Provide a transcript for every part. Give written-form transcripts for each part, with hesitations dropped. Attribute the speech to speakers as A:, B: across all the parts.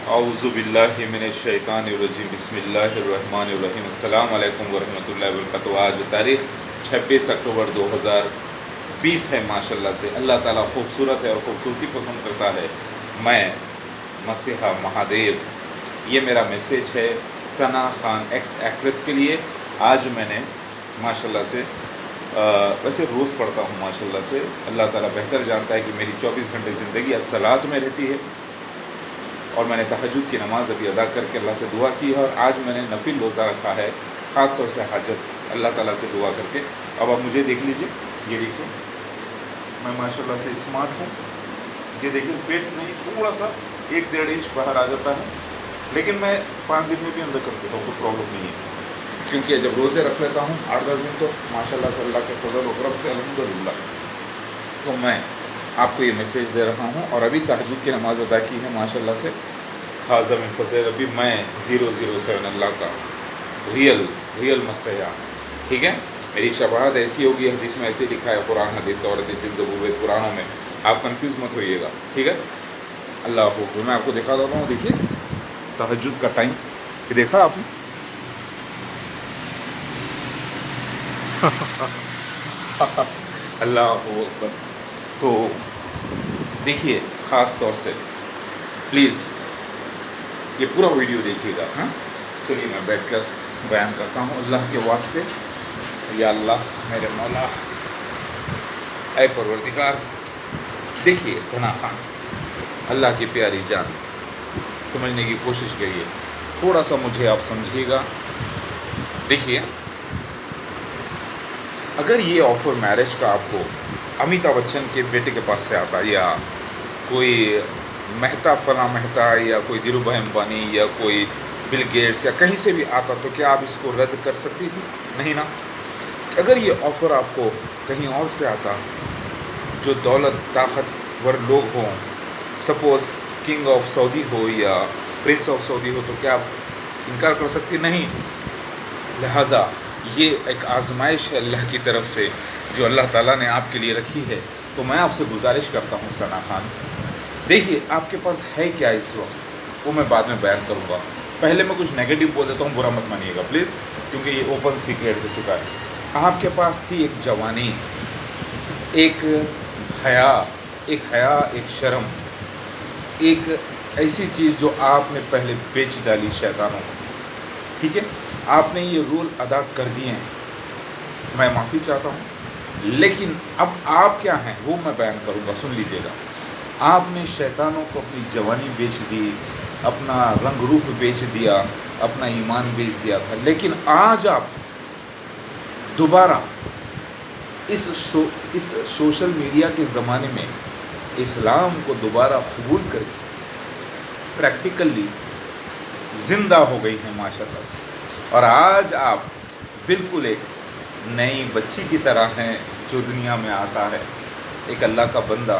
A: اعوذ باللہ من الشیطان الرجیم بسم اللہ الرحمن الرحیم السلام علیکم ورحمۃ اللہ وبرکاتہ۔ آج تاریخ 26 اکتوبر 2020 ہے۔ ماشاءاللہ سے اللہ تعالیٰ خوبصورت ہے اور خوبصورتی پسند کرتا ہے۔ میں مسیحا مہادیو، یہ میرا میسیج ہے ثنا خان ایکس ایکٹریس کے لیے۔ آج میں نے ماشاءاللہ سے ویسے روز پڑھتا ہوں ماشاءاللہ سے، اللہ تعالیٰ بہتر جانتا ہے کہ میری 24 گھنٹے زندگی الصلاۃ میں رہتی ہے، اور میں نے تہجد کی نماز ابھی ادا کر کے اللہ سے دعا کی ہے، اور آج میں نے نفل روزہ رکھا ہے، خاص طور سے حاجت اللہ تعالیٰ سے دعا کر کے۔ اب آپ مجھے دیکھ لیجئے، یہ دیکھیں میں ماشاءاللہ سے اسمارٹ ہوں۔ یہ دیکھیں پیٹ نہیں تھوڑا سا 1-1.5 انچ باہر آ جاتا ہے، لیکن میں 5 دن میں بھی اندر کر دیتا ہوں، کوئی پرابلم نہیں ہے، کیونکہ جب روزے رکھ لیتا ہوں 8-10 دن تو ماشاءاللہ سے اللہ کے فضل و کرم سے الحمدللہ۔ تو میں آپ کو یہ میسیج دے رہا ہوں، اور ابھی تہجد کی نماز ادا کی ہے ماشاءاللہ سے۔ حاضر من فضل ربی، میں 007 اللہ کا ریئل مسیح، ٹھیک ہے۔ میری شباہت ایسی ہوگی، حدیث میں ایسے لکھا ہے، قرآن حدیث تورات انجیل زبور قرآنوں میں، آپ کنفیوز مت ہوئیے گا، ٹھیک ہے۔ اللہ کو میں آپ کو دکھا دیتا ہوں، دیکھیے تہجد کا ٹائم، یہ دیکھا آپ نے؟ اللہ اکبر۔ تو دیکھیے خاص طور سے پلیز یہ پورا ویڈیو دیکھیے گا، ہاں۔ چلیے میں بیٹھ کر بیان کرتا ہوں اللہ کے واسطے۔ یا اللہ میرے مولا، اے پروردگار، دیکھیے ثنا خان اللہ کی پیاری جان، سمجھنے کی کوشش کریے، تھوڑا سا مجھے آپ سمجھیے گا۔ دیکھیے اگر یہ آفر میرج کا آپ کو امیتابھ بچن کے بیٹے کے پاس سے آتا، یا کوئی مہتا فلاں مہتا، یا کوئی دھیرو بھائی امبانی، یا کوئی بل گیٹس، یا کہیں سے بھی آتا، تو کیا آپ اس کو رد کر سکتی تھی؟ نہیں نا۔ اگر یہ آفر آپ کو کہیں اور سے آتا جو دولت طاقتور لوگ ہوں، سپوز کنگ آف سعودی ہو یا پرنس آف سعودی ہو، تو کیا آپ انکار کر سکتی؟ نہیں۔ لہٰذا یہ ایک آزمائش ہے اللہ کی طرف سے جو اللہ تعالیٰ نے آپ کے لیے رکھی ہے۔ تو میں آپ سے گزارش کرتا ہوں ثنا خان، دیکھیے آپ کے پاس ہے کیا اس وقت، وہ میں بعد میں بیان کروں گا۔ پہلے میں کچھ نیگیٹو بول دیتا ہوں، برا مت مانیے گا پلیز، کیونکہ یہ اوپن سیکریٹ ہو چکا ہے۔ آپ کے پاس تھی ایک جوانی، ایک حیا، ایک شرم، ایک ایسی چیز جو آپ نے پہلے بیچ ڈالی شیطانوں کو، ٹھیک ہے۔ آپ نے یہ رول ادا کر دیے ہیں، میں معافی چاہتا ہوں، لیکن اب آپ کیا ہیں وہ میں بیان کروں گا، سن لیجئے گا۔ آپ نے شیطانوں کو اپنی جوانی بیچ دی، اپنا رنگ روپ بیچ دیا، اپنا ایمان بیچ دیا تھا، لیکن آج آپ دوبارہ اس سوشل میڈیا کے زمانے میں اسلام کو دوبارہ قبول کر کے پریکٹیکلی زندہ ہو گئی ہیں ماشاءاللہ سے، اور آج آپ بالکل ایک نئی بچی کی طرح ہیں جو دنیا میں آتا ہے، ایک اللہ کا بندہ،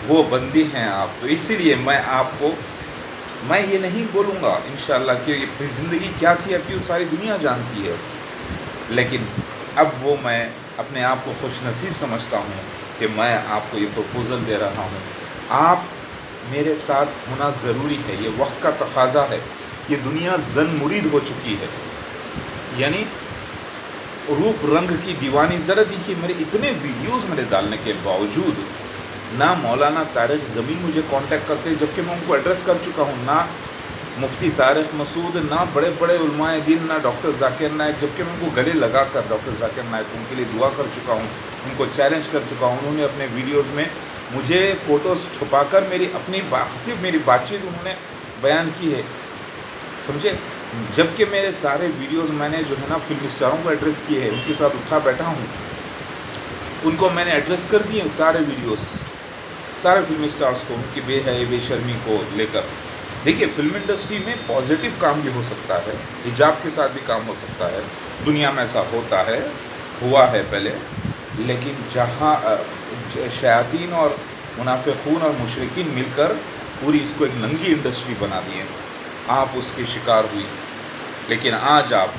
A: وہ بندی ہیں آپ۔ تو اسی لیے میں آپ کو، میں یہ نہیں بولوں گا انشاءاللہ کہ یہ زندگی کیا تھی اب کی وہ ساری دنیا جانتی ہے، لیکن اب وہ میں اپنے آپ کو خوش نصیب سمجھتا ہوں کہ میں آپ کو یہ پروپوزل دے رہا ہوں۔ آپ میرے ساتھ ہونا ضروری ہے، یہ وقت کا تقاضا ہے۔ یہ دنیا زن مرید ہو چکی ہے، یعنی روپ رنگ کی دیوانی۔ ذرا دیکھیے میرے اتنے ویڈیوز میرے ڈالنے کے باوجود نہ مولانا طارق زمین مجھے کانٹیکٹ کرتے، جبکہ میں ان کو ایڈریس کر چکا ہوں، نہ مفتی طارق مسعود، نہ بڑے بڑے علماء دین، نہ ڈاکٹر ذاکر نائک، جبکہ میں ان کو گلے لگا کر ڈاکٹر ذاکر نائک ان کے لیے دعا کر چکا ہوں، ان کو چیلنج کر چکا ہوں۔ انہوں نے اپنے ویڈیوز میں مجھے فوٹوز چھپا کر میری اپنی صرف میری بات چیت انہوں نے بیان کی ہے، سمجھے۔ جبکہ میرے سارے ویڈیوز میں نے جو ہے نا فلم اسٹاروں کو ایڈریس کیے ہیں، ان کے ساتھ اٹھا بیٹھا ہوں، ان کو میں نے ایڈریس کر دیے سارے ویڈیوز، سارے فلم اسٹارز کو، ان کی بے شرمی کو لے کر۔ دیکھیے فلم انڈسٹری میں پازیٹیو کام بھی ہو سکتا ہے، حجاب کے ساتھ بھی کام ہو سکتا ہے، دنیا میں ایسا ہوتا ہے، ہوا ہے پہلے، لیکن جہاں شیاطین اور منافقون اور مشرکین مل کر پوری اس کو ایک ننگی انڈسٹری بنا دیے، آپ اس کی شکار ہوئی، لیکن آج آپ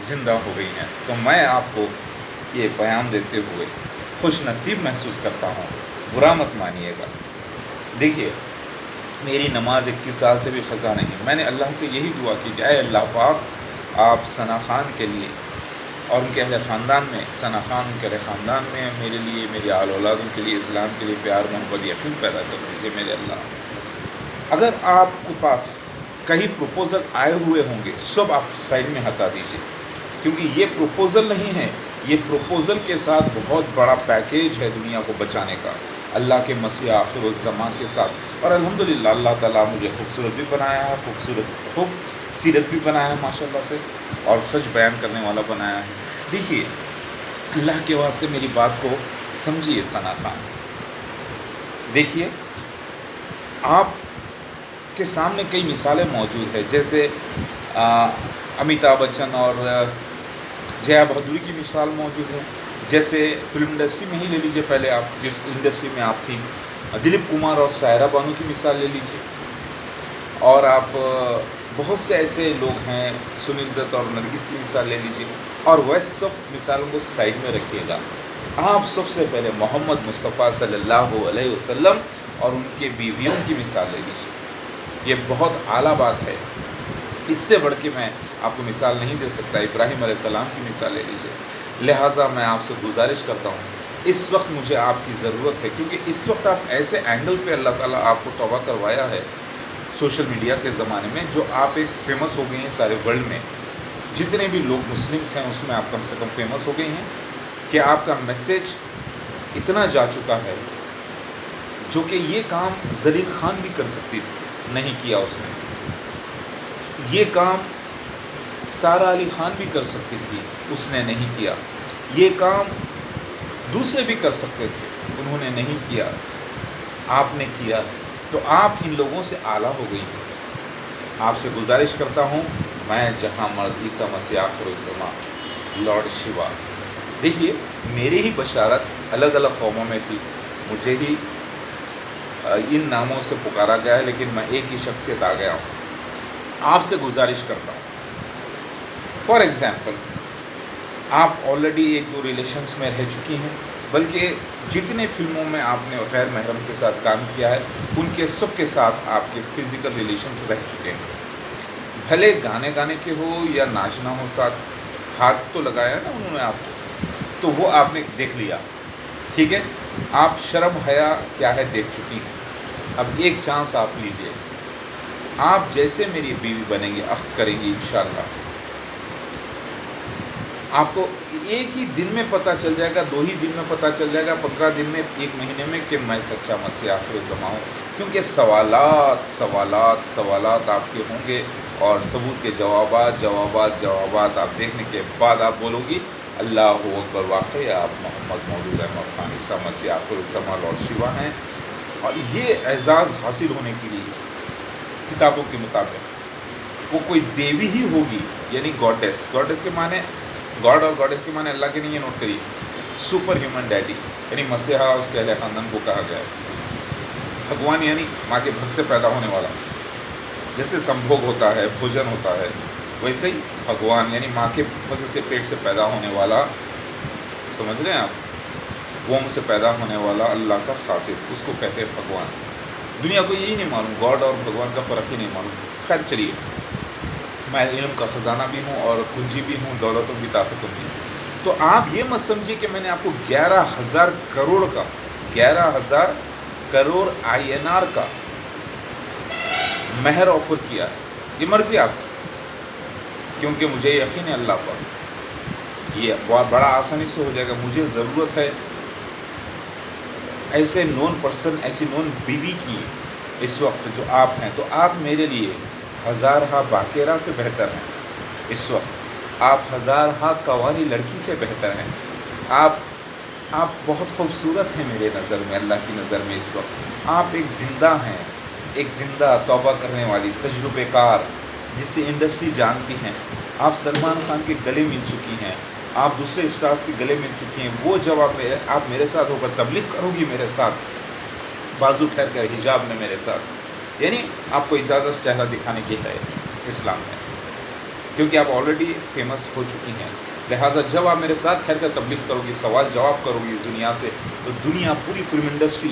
A: زندہ ہو گئی ہیں۔ تو میں آپ کو یہ بیان دیتے ہوئے خوش نصیب محسوس کرتا ہوں، برا مت مانیے گا۔ دیکھیے میری نماز 21 سال سے بھی قضا نہیں. میں نے اللہ سے یہی دعا کی کہ اے اللہ پاک، آپ ثنا خان کے لیے اور ان کے اہل خاندان میں، ثنا خان ان کے اہل خاندان میں، میرے لیے، میری آل اولاد ان کے لیے اسلام کے لیے پیار، محبت، یقین پیدا کر دیجیے میرے اللہ. اگر آپ کے پاس کہیں پروپوزل آئے ہوئے ہوں گے، سب آپ سائڈ میں ہٹا دیجیے، کیونکہ یہ پروپوزل نہیں ہے، یہ پروپوزل کے ساتھ بہت بڑا پیکیج ہے دنیا کو بچانے کا، اللہ کے مسیح آخر الزمان کے ساتھ. اور الحمدللہ اللہ تعالیٰ مجھے خوبصورت بھی بنایا ہے، خوب سیرت بھی بنایا ہے ماشاء اللہ سے، اور سچ بیان کرنے والا بنایا ہے. دیکھیے، اللہ کے واسطے میری بات کو سمجھیے ثنا خان. دیکھیے، آپ کے سامنے کئی مثالیں موجود ہیں، جیسے امیتابھ بچن اور جیا بہادری کی مثال موجود ہے. جیسے فلم انڈسٹری میں ہی لے لیجئے، پہلے آپ جس انڈسٹری میں آپ تھی، دلیپ کمار اور سائرہ بانو کی مثال لے لیجئے. اور آپ بہت سے ایسے لوگ ہیں، سنیل دت اور نرگس کی مثال لے لیجئے. اور وہ سب مثالوں کو سائڈ میں رکھیے گا. آپ سب سے پہلے محمد مصطفیٰ صلی اللہ علیہ وسلم اور ان کے بیویوں کی مثال لے لیجئے. یہ بہت اعلیٰ بات ہے، اس سے بڑھ کے میں آپ کو مثال نہیں دے سکتا. ابراہیم علیہ السلام کی مثال لے لیجئے. لہٰذا میں آپ سے گزارش کرتا ہوں، اس وقت مجھے آپ کی ضرورت ہے، کیونکہ اس وقت آپ ایسے اینگل پہ اللہ تعالیٰ آپ کو توبہ کروایا ہے سوشل میڈیا کے زمانے میں، جو آپ ایک فیمس ہو گئے ہیں سارے ورلڈ میں. جتنے بھی لوگ مسلمس ہیں اس میں آپ کم سے کم فیمس ہو گئے ہیں کہ آپ کا میسیج اتنا جا چکا ہے، جو کہ یہ کام زرین خان بھی کر سکتی تھی، نہیں کیا اس نے. یہ کام سارہ علی خان بھی کر سکتی تھی، اس نے نہیں کیا. یہ کام دوسرے بھی کر سکتے تھے، انہوں نے نہیں کیا. آپ نے کیا ہے، تو آپ ان لوگوں سے اعلیٰ ہو گئی ہیں. آپ سے گزارش کرتا ہوں، میں جہاں مرد عیسیٰ مسیح آخر الزمان لارڈ شیوا. دیکھیے، میری ہی بشارت الگ الگ قوموں میں تھی، مجھے ہی ان ناموں سے پکارا گیا ہے، لیکن میں ایک ہی شخصیت آ گیا ہوں. آپ سے گزارش کرتا ہوں، فار ایگزامپل، آپ آلریڈی 1-2 ریلیشنز میں رہ چکی ہیں، بلکہ جتنے فلموں میں آپ نے غیر محرم کے ساتھ کام کیا ہے، ان کے سب کے ساتھ آپ کے فزیکل ریلیشنز رہ چکے ہیں. بھلے گانے کے ہو یا ناچنا ہو، ساتھ ہاتھ تو لگایا نا انہوں نے آپ کو، تو وہ آپ نے دیکھ لیا. ٹھیک ہے، آپ شرم حیا کیا ہے دیکھ چکی ہیں. اب ایک چانس آپ لیجئے، آپ جیسے میری بیوی بنیں گے، عقد کریں گی انشاءاللہ، آپ کو ایک ہی دن میں پتہ چل جائے گا، 2 ہی دن میں پتہ چل جائے گا، 15 دن میں، 1 مہینے میں، کہ میں سچا مسیح آخر الزمان ہوں. کیونکہ سوالات آپ کے ہوں گے، اور ثبوت کے جوابات آپ دیکھنے کے بعد آپ بولو گی اللہ اکبر، واقعی آپ محمد مولود احمد خان عیسیٰ مسیح آخر الزمان لارڈ شیوا ہیں. اور یہ اعزاز حاصل ہونے کے لیے کتابوں کے مطابق وہ کوئی دیوی ہی ہوگی، یعنی گاڈیس کے معنی گاڈ اور گاڈیس کے معنی اللہ کے نہیں ہے، نوٹ کریے. سپر ہیومن ڈیڈی یعنی مسیحا، اس کے اہل خاندان کو کہا گیا ہے. بھگوان یعنی ماں کے بھگ سے پیدا ہونے والا. جیسے سمبھوگ ہوتا ہے، بھوجن ہوتا ہے، ویسے ہی بھگوان یعنی ماں کے بھگ سے، پیٹ سے پیدا ہونے والا. سمجھ رہے ہیں آپ؟ ووم سے پیدا ہونے والا اللہ کا خاصد، اس کو کہتے ہیں بھگوان. دنیا کو یہی نہیں معلوم، گاڈ اور بھگوان کا فرق ہی نہیں معلوم. خیر چلیے، میں علم کا خزانہ بھی ہوں اور کنجی بھی ہوں، دولتوں کی طاقتوں بھی. تو آپ یہ مت سمجھیے کہ میں نے آپ کو 11,000 کروڑ INR کا مہر آفر کیا ہے. یہ مرضی آپ کی، کیونکہ مجھے یقین ہے اللہ پر یہ بہت بڑا آسانی سے ہو جائے گا. مجھے ضرورت ہے ایسے نون پرسن، ایسی نون بیوی کی اس وقت جو آپ ہیں. تو آپ میرے لیے ہزارہا باقیرہ سے بہتر ہیں. اس وقت آپ ہزارہا کنواری لڑکی سے بہتر ہیں. آپ بہت خوبصورت ہیں میرے نظر میں، اللہ کی نظر میں. اس وقت آپ ایک زندہ ہیں، ایک زندہ توبہ کرنے والی تجربے کار، جس سے انڈسٹری جانتی ہیں. آپ سلمان خان کے گلے مل چکی ہیں، آپ دوسرے اسٹارز کے گلے مل چکی ہیں. وہ جب آپ میرے ساتھ ہوگا، تبلیغ کرو گی میرے ساتھ، بازو ٹھہر کر حجاب میں میرے ساتھ، یعنی آپ کو اجازت چہرہ دکھانے کی ہے اسلام میں، کیونکہ آپ آلریڈی فیمس ہو چکی ہیں. لہٰذا جب آپ میرے ساتھ ٹھہر کر تبلیغ کرو گی، سوال جواب کرو گی اس دنیا سے، تو دنیا، پوری فلم انڈسٹری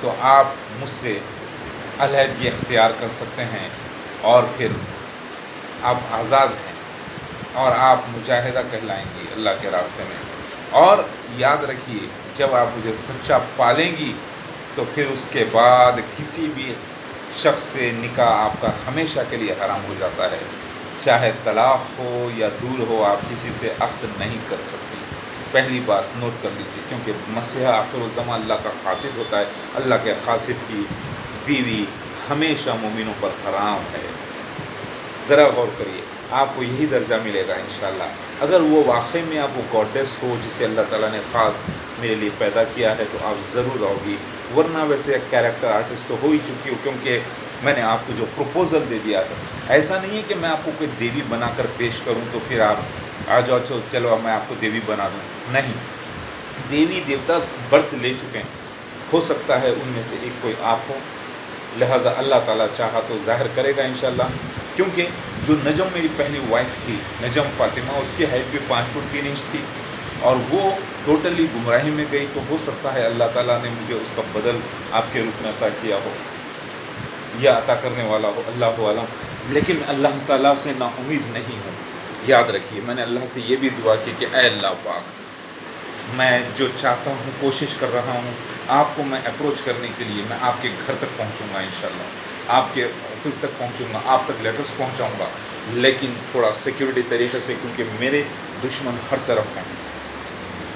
A: تو آپ مجھ سے علیحدگی اختیار کر سکتے ہیں، اور پھر آپ آزاد ہیں، اور آپ مجاہدہ کہلائیں گی اللہ کے راستے میں۔ اور یاد رکھیے، جب آپ مجھے سچا پالیں گی تو پھر اس کے بعد کسی بھی شخص سے نکاح آپ کا ہمیشہ کے لیے حرام ہو جاتا ہے، چاہے طلاق ہو یا دور ہو، آپ کسی سے عقد نہیں کر سکتی۔ پہلی بات نوٹ کر لیجیے، کیونکہ مسیحا آخر الزمان اللہ کا قاصد ہوتا ہے، اللہ کے قاصد کی بیوی ہمیشہ مومنوں پر حرام ہے۔ ذرا غور کریے، آپ کو یہی درجہ ملے گا انشاءاللہ اگر وہ واقعی میں آپ وہ گاڈیس ہو جسے اللہ تعالیٰ نے خاص میرے لیے پیدا کیا ہے، تو آپ ضرور رہو گی، ورنہ ویسے ایک کیریکٹر آرٹسٹ تو ہو ہی چکی ہو، کیونکہ میں نے آپ کو جو پروپوزل دے دیا ہے، ایسا نہیں ہے کہ میں آپ کو کوئی دیوی بنا کر پیش کروں تو پھر آپ آ جاؤ چلو اب میں آپ کو دیوی بنا دوں، نہیں، دیوی دیوتا برت لے چکے ہیں، ہو سکتا ہے ان میں سے ایک کوئی آپ ہو، لہٰذا اللہ تعالیٰ چاہا تو ظاہر کرے گا انشاءاللہ۔ کیونکہ جو نجم میری پہلی وائف تھی، نجم فاطمہ، اس کی ہائٹ بھی 5 فٹ 3 انچ تھی، اور وہ ٹوٹلی گمراہی میں گئی، تو ہو سکتا ہے اللہ تعالیٰ نے مجھے اس کا بدل آپ کے روپ میں عطا کیا ہو یا عطا کرنے والا ہو، اللہ عالم، لیکن میں اللہ تعالیٰ سے نا امید نہیں ہوں۔ یاد رکھیے، میں نے اللہ سے یہ بھی دعا کی کہ اے اللہ پاک، میں جو چاہتا ہوں، کوشش کر رہا ہوں، آپ کو میں اپروچ کرنے کے لیے میں آپ کے گھر تک پہنچوں گا انشاءاللہ، آپ کے آفس تک پہنچوں گا، آپ تک لیٹرز پہنچاؤں گا، لیکن تھوڑا سیکیورٹی طریقے سے، کیونکہ میرے دشمن ہر طرف ہیں،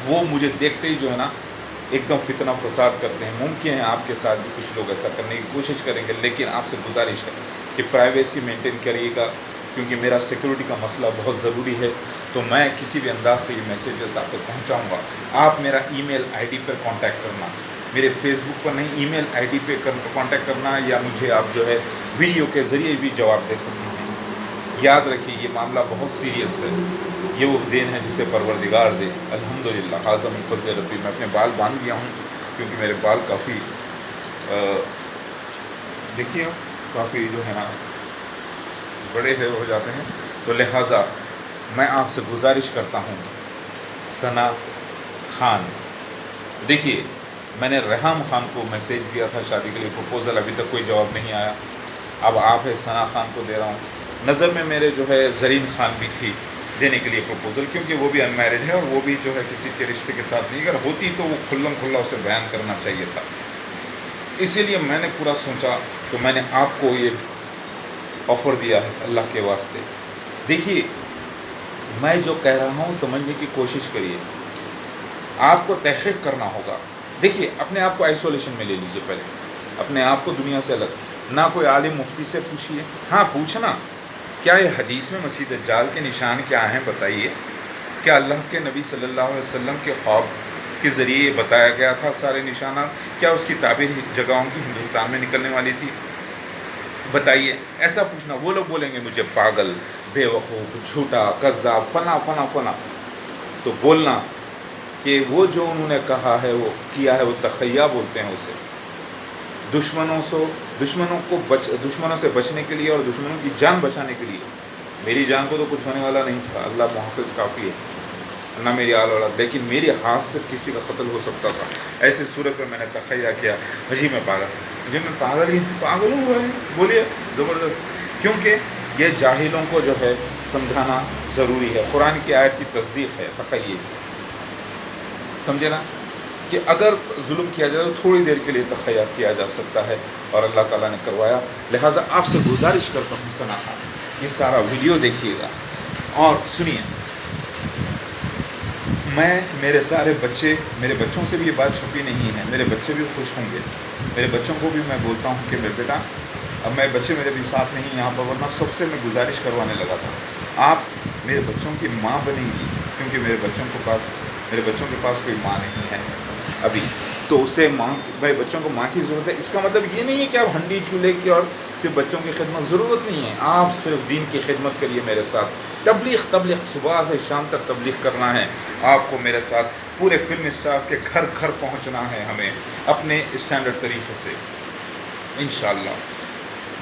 A: وہ مجھے دیکھتے ہی جو ہے نا ایک دم فتنہ فساد کرتے ہیں۔ ممکن ہے آپ کے ساتھ بھی کچھ لوگ ایسا کرنے کی کوشش کریں گے، لیکن آپ سے گزارش ہے کہ پرائیویسی مینٹین کریے گا، کیونکہ میرا سیکیورٹی کا مسئلہ بہت ضروری ہے، تو میں کسی بھی انداز سے یہ میسیجز آپ تک پہنچاؤں گا۔ آپ میرا ای میل آئی ڈی پر کانٹیکٹ کرنا، میرے فیس بک پر نہیں، ای میل آئی ڈی پہ کانٹیکٹ کرنا، یا مجھے آپ جو ہے ویڈیو کے ذریعے بھی جواب دے سکتے ہیں۔ یاد رکھیے، یہ معاملہ بہت سیریس ہے، یہ وہ دین ہے جسے پروردگار دے۔ الحمدللہ، حاذا من فضل ربی۔ میں اپنے بال باندھ گیا ہوں کیونکہ میرے بال کافی دیکھیے کافی جو ہے نا بڑے ہو جاتے ہیں، تو لہٰذا میں آپ سے گزارش کرتا ہوں، ثنا خان، دیکھیے میں نے ریحام خان کو میسیج دیا تھا شادی کے لیے پروپوزل، ابھی تک کوئی جواب نہیں آیا، اب آپ ہے ثنا خان کو دے رہا ہوں۔ نظر میں میرے جو ہے زرین خان بھی تھی دینے کے لیے پروپوزل، کیونکہ وہ بھی ان میرڈ ہے، اور وہ بھی جو ہے کسی کے رشتے کے ساتھ نہیں، اگر ہوتی تو وہ کھلم کھلا اسے بیان کرنا چاہیے تھا، اسی لیے میں نے پورا سوچا تو میں نے آپ کو یہ آفر دیا ہے اللہ کے واسطے۔ دیکھیے میں جو کہہ رہا ہوں سمجھنے کی کوشش کریے، آپ کو تحقیق کرنا ہوگا۔ دیکھیے اپنے آپ کو آئسولیشن میں لے لیجئے، پہلے اپنے آپ کو دنیا سے الگ، نہ کوئی عالم مفتی سے پوچھیے، ہاں پوچھنا کیا یہ حدیث میں مسیح دجال کے نشان کیا ہیں بتائیے، کیا اللہ کے نبی صلی اللہ علیہ وسلم کے خواب کے ذریعے بتایا گیا تھا سارے نشانات، کیا اس کی تعبیر جگہوں کی ہندوستان میں نکلنے والی تھی، بتائیے، ایسا پوچھنا۔ وہ لوگ بولیں گے مجھے پاگل، بے وقوف، جھوٹا، کذاب، فلاں فلاں فلاں، تو بولنا کہ وہ جو انہوں نے کہا ہے وہ کیا ہے، وہ تخیہ بولتے ہیں اسے۔ دشمنوں سے بچنے کے لیے اور دشمنوں کی جان بچانے کے لیے، میری جان کو تو کچھ ہونے والا نہیں تھا، اللہ محافظ کافی ہے، نہ میری آل اولاد، لیکن میرے ہاتھ سے کسی کا قتل ہو سکتا تھا، ایسی صورت میں نے تخیہ کیا، جی میں پاگل ہوا ہے، بولیے زبردست، کیونکہ یہ جاہلوں کو جو ہے سمجھانا ضروری ہے، قرآن کی آیت کی تصدیق ہے تخیہ کی، سمجھے نا، کہ اگر ظلم کیا جائے تو تھوڑی دیر کے لیے تخیہ کیا جا سکتا ہے، اور اللہ تعالیٰ نے کروایا۔ لہٰذا آپ سے گزارش کرتا ہوں ثنا خان، یہ سارا ویڈیو دیکھیے گا اور سنیے، میرے سارے بچے، میرے بچوں سے بھی یہ بات چھپی نہیں ہے، میرے بچے بھی خوش ہوں گے، میرے بچوں کو بھی میں بولتا ہوں کہ میرے بیٹا، اب میں بچے میرے بھی ساتھ نہیں یہاں پر، ورنہ سب سے میں گزارش کروانے لگا تھا، آپ میرے بچوں کی ماں بنیں گی، کیونکہ میرے بچوں کے پاس کوئی ماں نہیں ہے ابھی، تو اسے میرے بچوں کو ماں کی ضرورت ہے۔ اس کا مطلب یہ نہیں ہے کہ آپ ہنڈی چولہے کی اور صرف بچوں کی خدمت، ضرورت نہیں ہے، آپ صرف دین کی خدمت کریے میرے ساتھ، تبلیغ صبح سے شام تک تبلیغ کرنا ہے آپ کو میرے ساتھ، پورے فلم اسٹارز کے گھر گھر پہنچنا ہے ہمیں اپنے اسٹینڈرڈ طریقے سے انشاءاللہ۔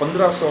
A: 1500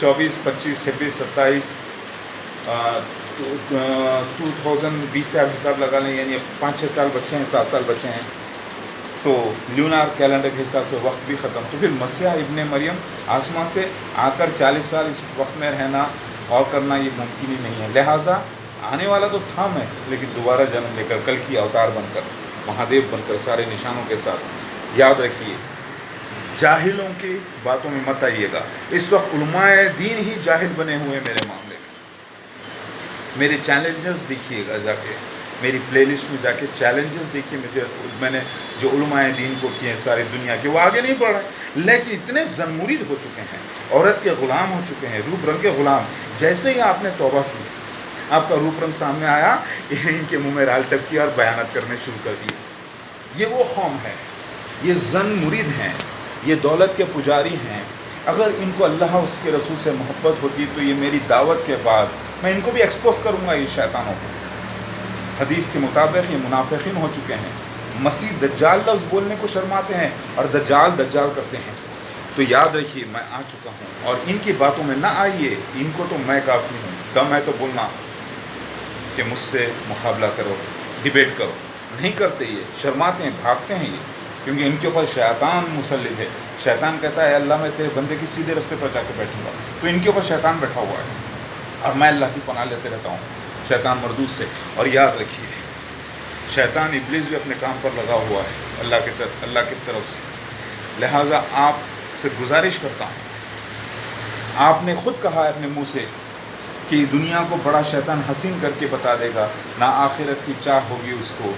A: 24, 25, 26, 27 2020 سے آپ حساب لگا لیں، یعنی 5-6 سال بچے ہیں، 7 سال بچے ہیں، تو لیونار کیلنڈر کے حساب سے وقت بھی ختم. تو پھر مسیح ابن مریم آسمان سے آ کر 40 سال اس وقت میں رہنا اور کرنا یہ ممکن ہی نہیں ہے. لہٰذا آنے والا تو تھا میں، لیکن دوبارہ جنم لے کر، کل کی اوتار بن کر، مہادیو بن کر، سارے نشانوں کے ساتھ. یاد رکھیے، جاہلوں کی باتوں میں مت آئیے گا. اس وقت علماء دین ہی جاہل بنے ہوئے میرے معاملے میں. میرے چیلنجز دیکھیے گا جا کے، میری پلے لسٹ میں جا کے چیلنجز دیکھیے. میں نے جو علماء دین کو کیے ہیں ساری دنیا کے، وہ آگے نہیں بڑھ رہے، لیکن اتنے زنمورید ہو چکے ہیں، عورت کے غلام ہو چکے ہیں، روپ رنگ کے غلام. جیسے ہی آپ نے توبہ کی، آپ کا روپ رنگ سامنے آیا، ان کے منہ میں رال ٹپکی اور بیانات کرنے شروع کر دیے. یہ وہ قوم ہے، یہ زنمورید ہیں، یہ دولت کے پجاری ہیں. اگر ان کو اللہ اس کے رسول سے محبت ہوتی تو یہ میری دعوت کے بعد میں ان کو بھی ایکسپوز کروں گا، یہ شیطانوں کو. حدیث کے مطابق یہ منافقین ہو چکے ہیں. مسیح دجال لفظ بولنے کو شرماتے ہیں اور دجال دجال کرتے ہیں. تو یاد رکھیے، میں آ چکا ہوں، اور ان کی باتوں میں نہ آئیے. ان کو تو میں کافی ہوں. دم ہے تو بولنا کہ مجھ سے مقابلہ کرو، ڈیبیٹ کرو. نہیں کرتے، یہ شرماتے ہیں، بھاگتے ہیں یہ، کیونکہ ان کے اوپر شیطان مسلط ہے. شیطان کہتا ہے اللہ میں تیرے بندے کی سیدھے رستے پر جا کے بیٹھوں گا. تو ان کے اوپر شیطان بیٹھا ہوا ہے، اور میں اللہ کی پناہ لیتے رہتا ہوں شیطان مردود سے. اور یاد رکھیے، شیطان ابلیس بھی اپنے کام پر لگا ہوا ہے اللہ کی طرف سے. لہٰذا آپ سے گزارش کرتا ہوں، آپ نے خود کہا ہے اپنے منہ سے کہ دنیا کو بڑا شیطان حسین کر کے بتا دے گا، نہ آخرت کی چاہ ہوگی اس کو،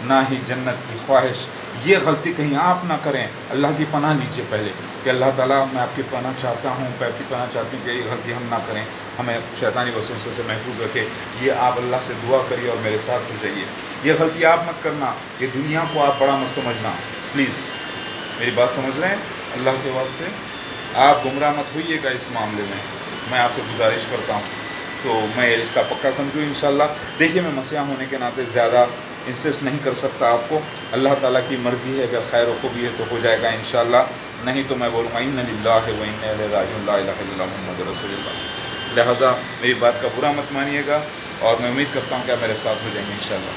A: نہ ہی جنت کی خواہش. یہ غلطی کہیں آپ نہ کریں. اللہ کی پناہ لیجیے پہلے کہ اللہ تعالیٰ میں آپ کی پناہ چاہتا ہوں، میں آپ کی پناہ چاہتی ہوں کہ یہ غلطی ہم نہ کریں، ہمیں شیطانی وسوسوں سے محفوظ رکھے. یہ آپ اللہ سے دعا کریے اور میرے ساتھ ہو جائیے. یہ غلطی آپ مت کرنا، یہ دنیا کو آپ بڑا مت سمجھنا. پلیز میری بات سمجھ رہے ہیں؟ اللہ کے واسطے آپ گمراہ مت ہوئیے گا اس معاملے میں آپ سے گزارش کرتا ہوں. تو میں یہ رشتہ پکا سمجھوں انشاءاللہ. دیکھیے، میں مسیح ہونے کے ناطے زیادہ انسسٹ نہیں کر سکتا آپ کو. اللہ تعالیٰ کی مرضی ہے، اگر خیر و خوبی ہے تو ہو جائے گا انشاءاللہ، نہیں تو میں بولوں گا اِنَّ لِلَّهِ وَإِنَّا إِلَيْهِ رَاجِعُونَ، لا الہ الا اللہ محمد رسول اللہ. لہٰذا میری بات کا برا مت مانیے گا، اور میں امید کرتا ہوں کہ آپ میرے ساتھ ہو جائیں گے انشاءاللہ.